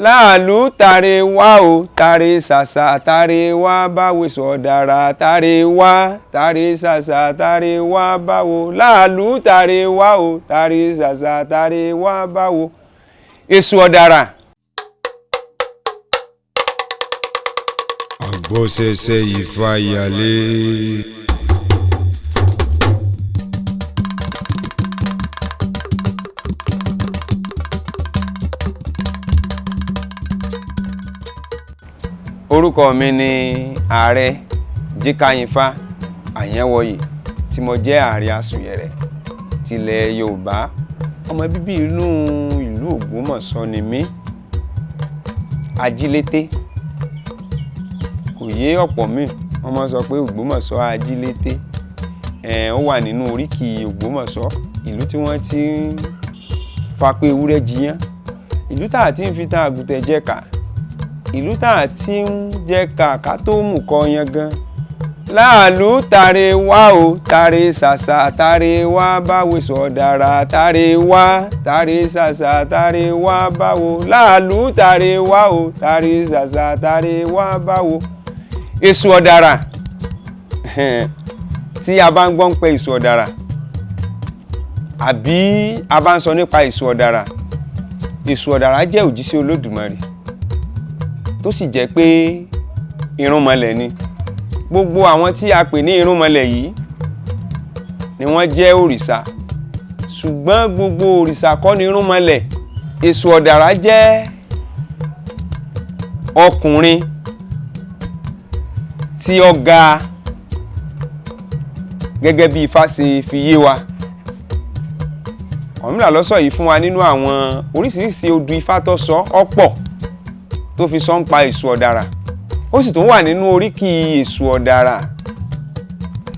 láàlú tàrẹ wá o tàrẹ ṣàṣà tàrẹ wá báwo Esu Odara tàrẹ wá tàrẹ ṣàṣà tàrẹ wá báwo láàlú tàrẹ wá o tàrẹ ṣàṣà tàrẹ wá báwo Esu Odara. Àgbọ̀sẹ̀sẹ̀ ìfàyàlé. Orúkọ mi ni Aare Jekayinfa Ayanwoye tí mo jẹ́ Aare Asùnyẹ̀rẹ̀ tilẹ̀ Yorùbá. Ọmọ bíbí inú ìlú Ògbómọ̀ṣọ́ ni mí. Ajílété kò yé ọ̀pọ̀ mi. Wọ́n máa sọ pé Ògbómọ̀ṣọ́ Ajílété. Ó wà nínú oríkì Ògbómọ̀ṣọ́, ìlú tí wọ́n ti ń fapé ewúrẹ́ jiyán, ìlú tá a ti ń fi tán àgùntàn jẹ̀ka, ìlú tá a ti ń jẹ̀ka ká tó mú kọ yangan. Láàlú tàrẹ wá o tàrẹ ṣàṣà tàrẹ wá báwo Esu Odara tàrẹ wá tàrẹ ṣàṣà tàrẹ wá báwo láàlú tàrẹ wá o tàrẹ ṣàṣà tàrẹ wá báwo Esu Odara. Tí a bá ń gbọ́ ń pẹ́ Esu Odara àbí a bá ń sọ nípa Esu Odara, Esu Odara jẹ́ òjíṣẹ́ Olódùmarè tó sì jẹ́ pé irúnmọlẹ̀ ni. Gbogbo àwọn tí a pè ní irúnmọlẹ̀ yìí ni wọ́n jẹ́ òrìṣà, ṣùgbọ́n gbogbo òrìṣà kọ́ ni irúnmọlẹ̀. Esu Odara jẹ́ ọkùnrin tí ó ga gẹ́gẹ́ bí Ifá ṣe fi yé wa. Ọ̀rúnmìlà ló sọ yìí fún wa nínú àwọn oríṣiríṣi odù Ifá tó sọ ọ̀pọ̀ tó fi sọ ń pa Esu Odara. Ó sì tún wà nínú oríkì Esu Odara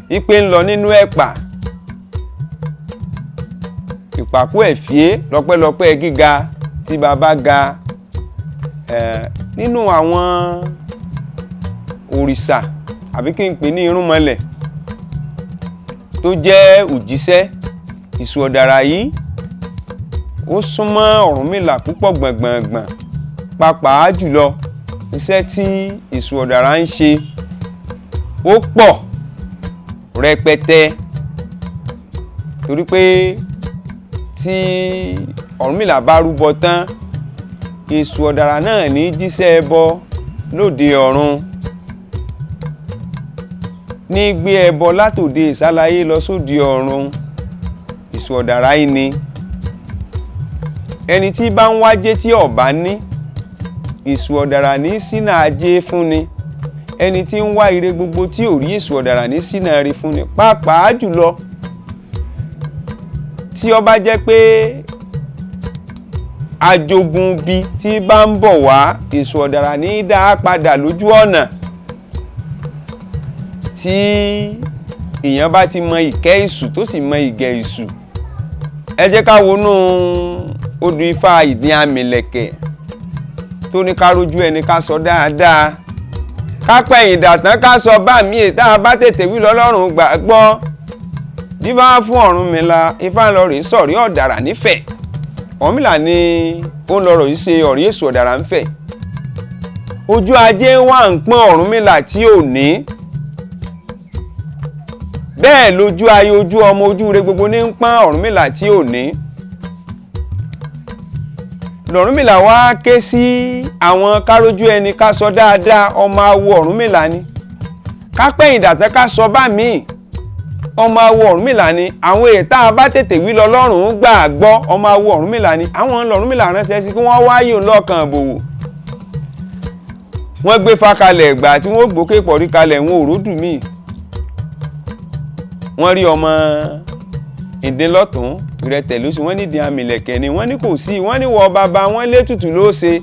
ipe ń lọ nínú ẹ̀pà, ìpàkú ẹ̀fíé lọ́pẹ́lọpẹ́ gíga tí bàbá ga. Nínú àwọn òrìṣà àbí kí n pè ní irúnmọlẹ̀ tó jẹ́ òjíṣẹ́, Esu Odara yìí ó súnmọ́ Ọ̀rúnmìlà púpọ̀ gbọ̀ngbọ̀ngbọ̀n. Pàápàá jùlọ iṣẹ́ tí Esu Odara ń ṣe ó pọ̀ rẹpẹtẹ, torí pé tí Ọ̀rúnmìlà bá rúbọ tán, Esu Odara náà ní jíṣẹ́ ẹbọ lóde ọ̀run, ní gbé ẹbọ látòde ìsálayé lọ sóde ọ̀run. Esu Odara yìí ni ẹni tí bá ń wájé tí ọ̀bá ní, Esu Odara ní ṣínà ajé fúnni. Ẹni tí ń wá ire gbogbo tí ò rí, Esu Odara ní ṣínà ire fúnni. Pàápàá jùlọ tí ó bá jẹ́ pé ajogun bí tí bá ń bọ̀ wá, Esu Odara ní dá padà lójú ọ̀nà. Tí èèyàn bá ti mọ ìkẹ́ Èṣù tó sì mọ ìgẹ̀ Èṣù, ẹ jẹ́ ká wọnú odù Ifá ìdí àmìlẹ̀kẹ̀ tó ní ká rojú ẹni ká sọ dáadáa, ká pẹ̀yìn dàtán ká sọ bá mi ètà bá tètè wí lọ́lọ́run gbàgbọ́. Dífá fún Ọ̀rúnmìlà, Ifá ń lọ rèé sọ̀rí Odara nífẹ̀ẹ́. Ọ̀rúnmìlà ni ó ń lọ rèé ṣe ọ̀rí Esu Odara ń fẹ̀. Ojú ajé wà ń pọ́n Ọ̀rúnmìlà tí ò ní. Bẹ́ẹ̀ lójú ayé, ojú ọmọ, ojú rẹ gbogbo ní ń pọ́n Ọ̀rúnmìlà tí ò ní. Ọ̀rúnmìlà wá ké sí àwọn kárójú ẹni ká sọ dáadáa, ọmọ awo Ọ̀rúnmìlà ni. Ká pẹ̀yìn dàtán ká sọ bá mi, ọmọ awo Ọ̀rúnmìlà ni. Àwọn ètà bá tètè wí lọ́lọ́run gbà gbọ́, ọmọ awo Ọ̀rúnmìlà ni. Àwọn Ọ̀rúnmìlà ránṣẹ́ sí kí wọ́n wáyé lọ́kàn bòwò. Wọ́n gbé Ifá kalẹ̀ ẹ̀gbà tí wọ́n gbókè pọ̀rí kalẹ̀, wọn ò ródù míì. Wọ́n rí ọmọ ìdínlọ́tún ìrẹtẹ̀ lóṣù, wọ́n nídìí àmìlẹ̀kẹ̀ ni, wọ́n ní kò sí, wọ́n ní wọ bàbá wọn létùtù ló ṣe.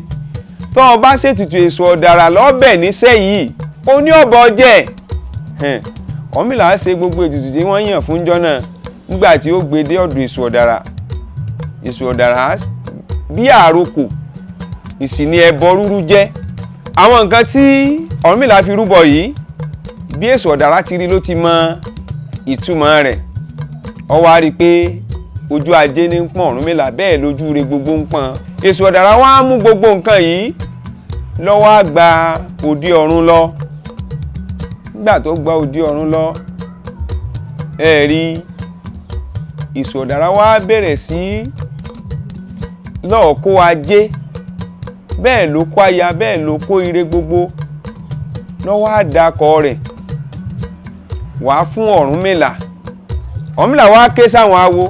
Tó o bá ṣètùtù Esu Odara lọ́bẹ̀ níṣẹ́ yìí, ó ní ọ̀bọ jẹ́. Ọ̀rúnmìlà ṣe gbogbo ètùtù tí wọ́n yàn fún jọ́nà. Nígbà tí ó gbé dé ọ̀dọ̀ Esu Odara, Esu Odara bí àrokò ìsìní ẹbọ rúrú jẹ́. Àwọn nǹkan tí Ọ̀rúnmìlà fi rúbọ yìí, bí Esu Odara ti rí ló ti mọ ìtumọ̀ rẹ̀. Ó wá rí pé ojú ajé ní ń pọ́n Ọ̀rúnmìlà, bẹ́ẹ̀ lójú rẹ gbogbo ń pọ́n Esu Odara wá mú gbogbo nǹkan yìí ló wá gba òde ọ̀run lọ. Nígbà tó gba òde ọ̀run lọ, ẹ rí Esu Odara wá bẹ̀rẹ̀ sí lọ́ọ̀ kó ajé, bẹ́ẹ̀ ló kó aya, bẹ́ẹ̀ ló kó ire gbogbo, ló wá dakọ̀ rẹ̀ wá fún Ọ̀rúnmìlà. Ọ̀rúnmìlà wá ké sáwọn awo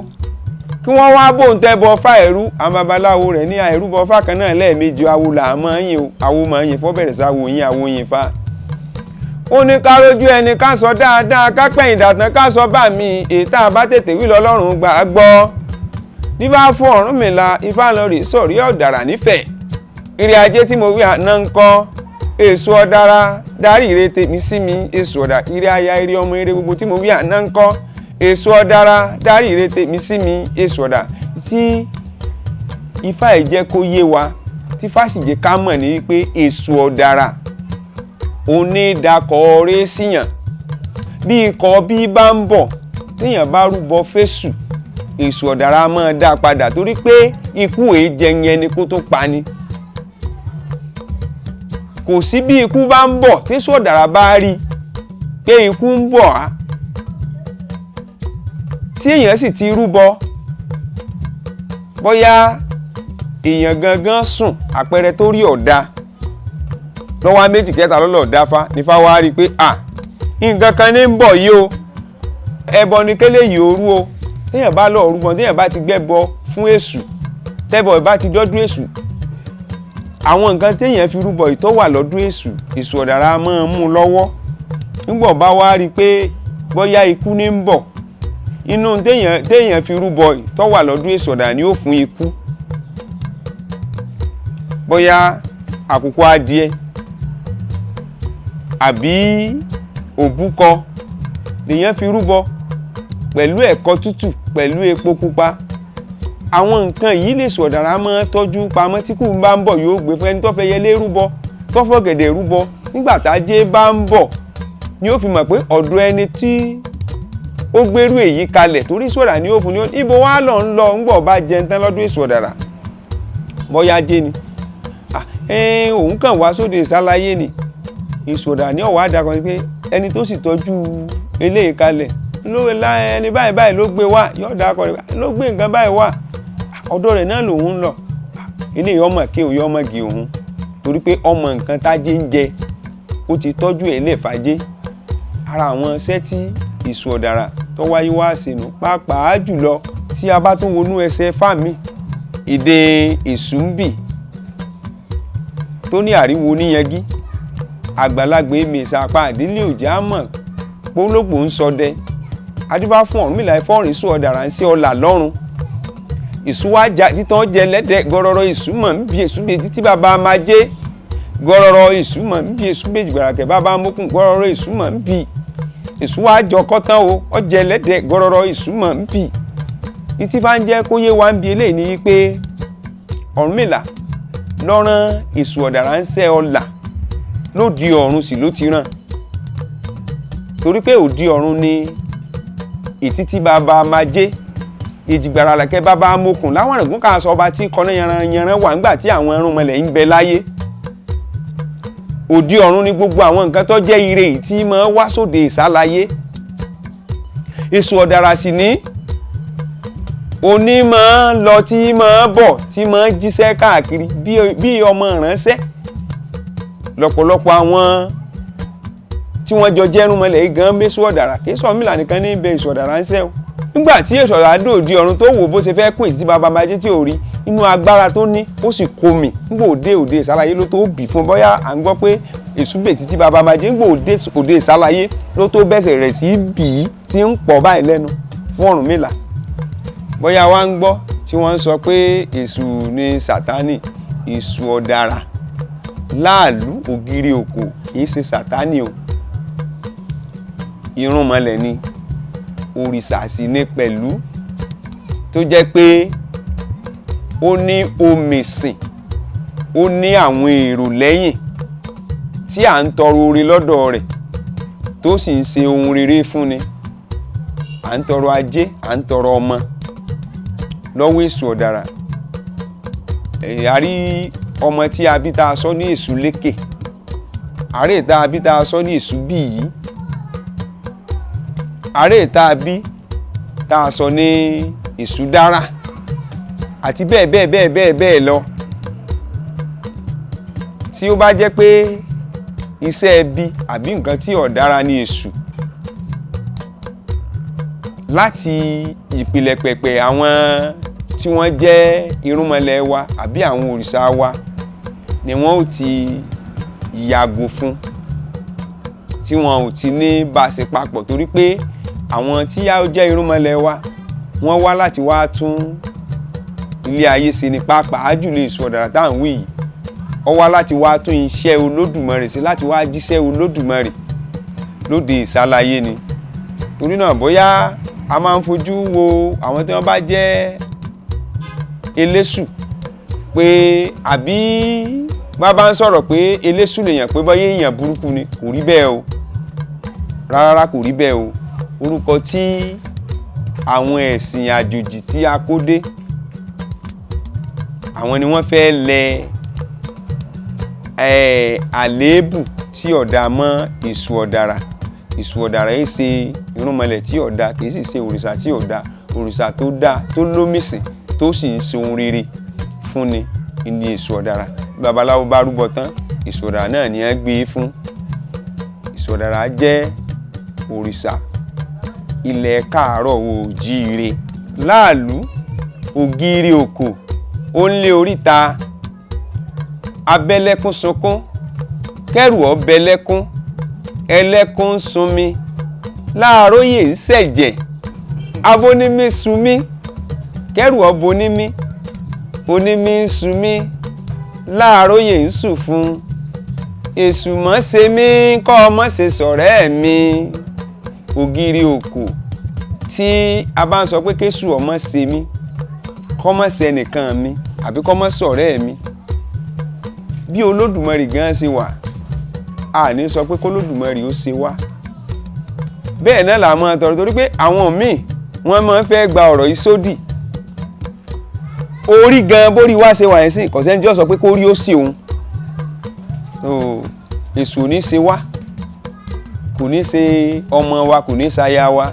kí wọ́n wá bóun tẹ́ bọ fá ẹ̀rú. àwọn babaláwo rẹ̀ ní àìrú bọ fá kan náà lẹ́ẹ̀mejì awo là máa ń yìn o. awo máa ń yìn fọ́ bẹ̀rẹ̀ sáwo yín awo yìn fa. ó ní ká rójú ẹni ká sọ dáadáa, ká pẹ̀yìn dàtàn ká sọ bá mi, ètà bá tètè wí lọ́lọ́run gbà á gbọ́. bí bá fún Ọ̀rúnmìlà Ifá lọ rè sórí Ọ̀dàrà nífẹ̀ẹ́. ire ajé tí mo wí àná ń kọ́, Esu Odara darí ire tèmi sí mi. Esu Odara ire aya ire ọmọ ire gbogbo tí mo wí àná ń kọ́, Esu Odara darí ire tèmi sí mi. Esu Odara tí Ifá ẹ̀ jẹ́ kó yé wa, tí Ifá sì jẹ́ ká mọ̀ ní wípé Esu Odara onídàkọ̀ ọ̀rẹ́ síyàn. bí ikọ̀ bí bá ń bọ̀ téèyàn bá rúbọ fésù, Esu Odara máa dá padà torí pé ikú èé jẹ yẹn ni kó tó pa ni. kò sí bí ikú bá ń bọ̀ tí Esu Odara bá rí pé ikú ń bọ̀ á, tí èèyàn sì ti rúbọ, bóyá èèyàn gangan sùn, àpẹẹrẹ tó rí ọ̀dà lọ́wọ́ méjì kẹta lọ́lọ́ dáfá nífá wá rí i pé nǹkan kan ní ń bọ̀ yìí o, ẹbọ ni kélé yìí ó rú o. téèyàn bá lọ rúbọ, téèyàn bá ti gbẹ́bọ fún Èṣù, tẹ́bọ̀ ìbá ti dọ́dún Èṣù, àwọn nǹkan téèyàn fi rúbọ ìtọ́ wà lọ́dún Èṣù, Esu Odara máa ń mú lọ́wọ́. nígbà bá wá rí i pé bóyá ikú ní ń bọ̀, inú téèyàn fi rúbọ ìtọ́ wà lọ́dún Esu Odara ni ó fún ikú. bóyá àkùkọ adìẹ àbí òbúkọ lèèyàn fi rúbọ pẹ̀lú ẹ̀kọ tútù pẹ̀lú epo pupa. àwọn nǹkan yìí l'Esu Odara máa tọ́jú pamọ́, tí kú bá ń bọ̀ yóò gbé fún ẹni tó fẹ́ yẹlé rúbọ, tó fọ́ gẹ̀dẹ̀ rúbọ. nígbà tájé bá ń bọ̀ ni ó fi mọ̀ pé ọ̀dọ̀ ẹni tí ó gbérú èyí kalẹ̀, torí Esu Odara ni ó fún ní ibo wá lọ ń lọ ńgbọ̀ bá jẹun tán lọ́dún Esu Odara. bóyá jẹ́ ni òun kàn wá sóde ìsálayé ni. Esu Odara ní ọ̀wá àdàkọ pé ẹni tó sì tọ́jú eléyìí kalẹ̀ ẹni báyìí báyìí ló gbé wá, yóò dàkọ rẹ̀ ló gbé nǹkan báyìí wá, ọ̀dọ̀ rẹ̀ náà lòun ń lọ. eléyìí ọmọ kí òun ọmọ gì òun, torí pé ọmọ nǹkan tájé ń jẹ, ó ti tọ́jú ẹ̀ lè fàjé. ara àwọn iṣẹ́ tí Esu Odara tó wáyé wá sínú, pàápàá jùlọ tí a bá tún wọnú ẹsẹ̀ fáàmì èdè Èṣù ń bì tó ní àríwo níyangí, àgbàlagbà èmi ìsapá àdílé òjá mọ̀ pólógbò ń ṣọdẹ. adúbá fún Ọ̀rúnmìlà ìfọ́rin Esu Odara ń ṣe ọlà lọ́run. Èṣù wá já títàn jẹ lẹ́dẹ̀ gọ́rọ́rọ́ Èṣù mọ̀ ń bí Èṣù bèjì títí bàbá máa jẹ́ gọ́rọ́rọ́ Èṣù mọ̀ ń bí Èṣù bèjì gbàràkẹ́ bàbá mọ́kùn gọ́rọ́rọ́ Èṣù mọ̀ ń bí. Èṣù wá jọ kọ́tán o, ọjẹ́ lẹ́dẹ̀ gọ́rọ́rọ́ Èṣù mọ̀ ń bí. títí bá ń jẹ́ kó yé wa ń bi eléyìí ni pé Ọ̀rúnmìlà lọ́rán Esu Odara ń ṣe ọlà lóde ọ̀run sì ló ti rán, torí pé òde ọ̀run ni ìtítí bàbá máa jẹ́ ìjìgbàrà lẹ̀kẹ́ bàbá mokùn láwọn ẹ̀gún kan sọ ọba tí kọ́ná yanran wà nígbà tí àwọn ẹrúnmọlẹ̀ ń bẹ láyé. òde ọ̀run ni gbogbo àwọn nǹkan tó jẹ́ ire yìí tí máa wá sóde ìsálayé. Esu Odara sì ní òní máa lọ tí máa bọ̀ tí máa jíṣẹ́ káàkiri bí ọmọ ìránṣẹ́. lọ́pọ̀lọpọ̀ àwọn tí wọ́n jọ jẹ́ ẹrúnmọlẹ̀ yìí gan Esu Odara, kì í sọ Ọ̀rúnmìlà nìkan ní ibẹ̀ Esu Odara ń ṣe o. nígbà tí Esu Odara dòde ọ̀run tó wò bó ṣe fẹ́ kún ìtítí bàbá máa jẹ́ tí ò rí, inú agbára tó ní ó sì kó mi. nígbà òde ìsálayé ló tó bì fún, bóyá à ń gbọ́ pé Èṣù bè títí bàbá máa jẹ́ nígbà òde ìsálayé ló tó bẹ̀sẹ̀ rẹ̀ sí bì í tí ń pọ̀ báyìí lẹ́nu fún Ọ̀rúnmìlà. bóyá wá ń gbọ́ tí wọ́n ń sọ pé Èṣù ni Sátánì. Esu Odara láàlú ògiri òkò kì í ṣe Sátánì o, irúnmọlẹ̀ ni, òrìṣà sì ní pẹ̀lú, tó jẹ́ pé ó ní omìsìn, ó ní àwọn èrò lẹ́yìn tí à ń tọrọ oore lọ́dọ̀ rẹ̀ tó sì ń ṣe ohun rere fún ni. à ń tọrọ ajé, à ń tọrọ ọmọ lọ́wọ́ Esu Odara. a rí ọmọ tí a bí tá a sọ ní Esu lékè, Aare tá a bí tá a sọ ní Esu bí yìí, Aare tá a bí tá a sọ ní Esu Odara àti bẹ́ẹ̀ bẹ́ẹ̀ bẹ́ẹ̀ bẹ́ẹ̀ bẹ́ẹ̀ lọ. Tí ó bá jẹ́ pé iṣẹ́ ẹbí àbí nǹkan tí ó dára ní Esu, láti ìpìlẹ̀ pẹ̀pẹ̀ àwọn tí wọ́n jẹ́ irúnmọlẹ̀ wa àbí àwọn òrìṣà wa ni wọ́n ò ti yàgò fún, tí wọ́n ò ti ní bá ṣe papọ̀, torí pé àwọn tí ó jẹ́ irúnmọlẹ̀ wa wọ́n wá láti wá tún ilé ayé ṣe ní pàápàá jùlọ Esu Odara tá à ń wí yìí. Ó wá láti wá tún iṣẹ́ Olódùmarè ṣe, láti wá jíṣẹ́ Olódùmarè lóde ìsàlàyé ni. Torí náà bóyá a máa ń fojú wo àwọn tí wọ́n bá jẹ́ eléṣù pé àbí bá ń sọ̀rọ̀ pé eléṣù lèèyàn pé bóyá èèyàn burúkú ni, kò rí bẹ́ẹ̀ o, rárá kò rí bẹ́ẹ̀ o. Orúkọ tí àwọn ẹ̀sìn àjòjì tí a kó dé, àwọn ni wọ́n fẹ́ lẹ àléébù tí ó dá mọ́ Esu Odara. Esu Odara yìí ṣe irúnmọlẹ̀ tí ó dá, kì í sì ṣe òrìṣà tí ó dá. Òrìṣà tó dá, tó lómìsìn, tó sì ń ṣe ohun rere fúnni ní Esu Odara. Babaláwo bá rúbọ tán, Esu Odara náà ni wọ́n gbé fún. Esu Odara jẹ́ òrìṣà ilẹ̀ káàárọ̀ oòjíire. Láàlú ògiri òkò ó ń lé oríta, abẹ́lẹ́kún sunkún, kẹ́rù ọbẹ̀lẹ́kún, ẹlẹ́kún ń sunmi, láàróyè ń ṣẹ̀jẹ̀, abónímí sunmí, kẹ́rù ọbonímí, onímí ń sunmí, láàróyè ń sùn fún. Èṣù mọ́ ṣe mí kọ́ ọ mọ́ ṣe sọ̀rẹ́ mi. Ògiri òkò tí a bá ń sọ pé kéṣù ọmọ ṣe mí, kọ́ mọ́ ṣe ẹnìkan mi àbí kọ́ mọ́ sọ̀rẹ́ mi. Bí Olódùmarè gan ṣe wà, a ní sọ pé k'Olódùmarè ó ṣe wá. Bẹ́ẹ̀ náà là máa tọrọ, torí pé àwọn míì wọ́n máa ń fẹ́ gba ọ̀rọ̀ yìí sódì. Orí gan bórí wá ṣe wà yẹn sí, kò sẹ́ni tí ó sọ pé kó rí ó sì òun. Èṣù ò ní ṣe wá, kò ní ṣe ọmọ wa, kò ní ṣaya wa.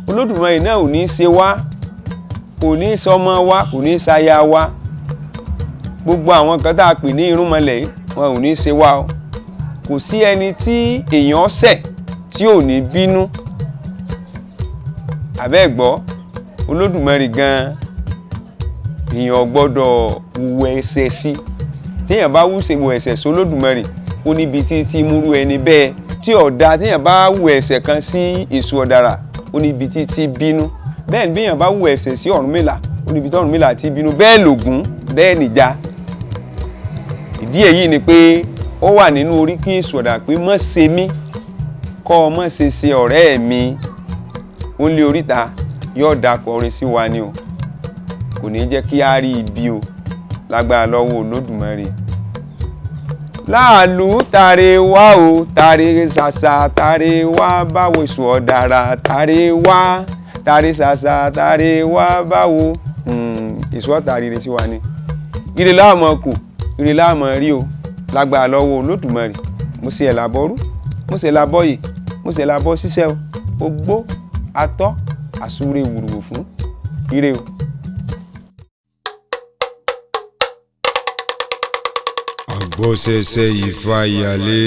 Olódùmarè náà ò ní ṣe wá, kò ní ṣe ọmọ wa, kò ní ṣaya wa. Gbogbo àwọn kan tá a pè ní irúnmọlẹ̀ yìí, wọn ò ní ṣe wá o. Kò sí ẹni tí èèyàn ṣẹ̀ tí ò ní bínú. Àbẹ́ gbọ́, Olódùmarè gan èèyàn gbọ́dọ̀ wu ẹ̀ṣẹ̀ sí. Téèyàn bá wù ẹ̀ṣẹ̀ sí Olódùmarè, ó níbi tí múrú ẹni bẹ́ẹ̀ tí ó dá. Téèyàn bá wù ẹ̀ṣẹ̀ kan sí Esu Odara, ó níbi tí bínú. Bẹ́ẹ̀ ni béèyàn bá wù ẹ̀ṣẹ̀ sí Ọ̀rúnmìlà, ó níbi tí Ọ̀rúnmìlà ti bínú. Bẹ́ẹ̀ l'Ògún, bẹ́ẹ̀ n'Ìjà. Ìdí èyí ni pé ó wà nínú oríkì Esu Odara pé mọ́ ṣe mí kọ́ ọ mọ́ ṣe ọ̀rẹ́ mi. Ó ń lé oríta, yóò dàpọ̀ orin sí wa ni o, kò ní jẹ́ kí a rí ibi o, lágbára lọ́wọ́ Olódùmarè. Láàlú tàrẹ wá o, tàrẹ ṣàṣà tàrẹ wá báwo Esu Odara, tàrẹ wá tàrẹ ṣàṣà tàrẹ wá báwo. Esu Odara rere sí wa ni. Ire láàmọ̀ kù, ire láàmọ̀ rí o, lágbára lọ́wọ́ Olódùmarè. Mo ṣe ẹ̀làbọ́rú, mo ṣe ẹ̀làbọ́yè, mo ṣe ẹ̀làbọ́ ṣiṣẹ́ o, ogbó atọ́ àsúre wùrùwù fún ire o. Àgbọ̀sẹ̀sẹ̀ Ifá ìyálé.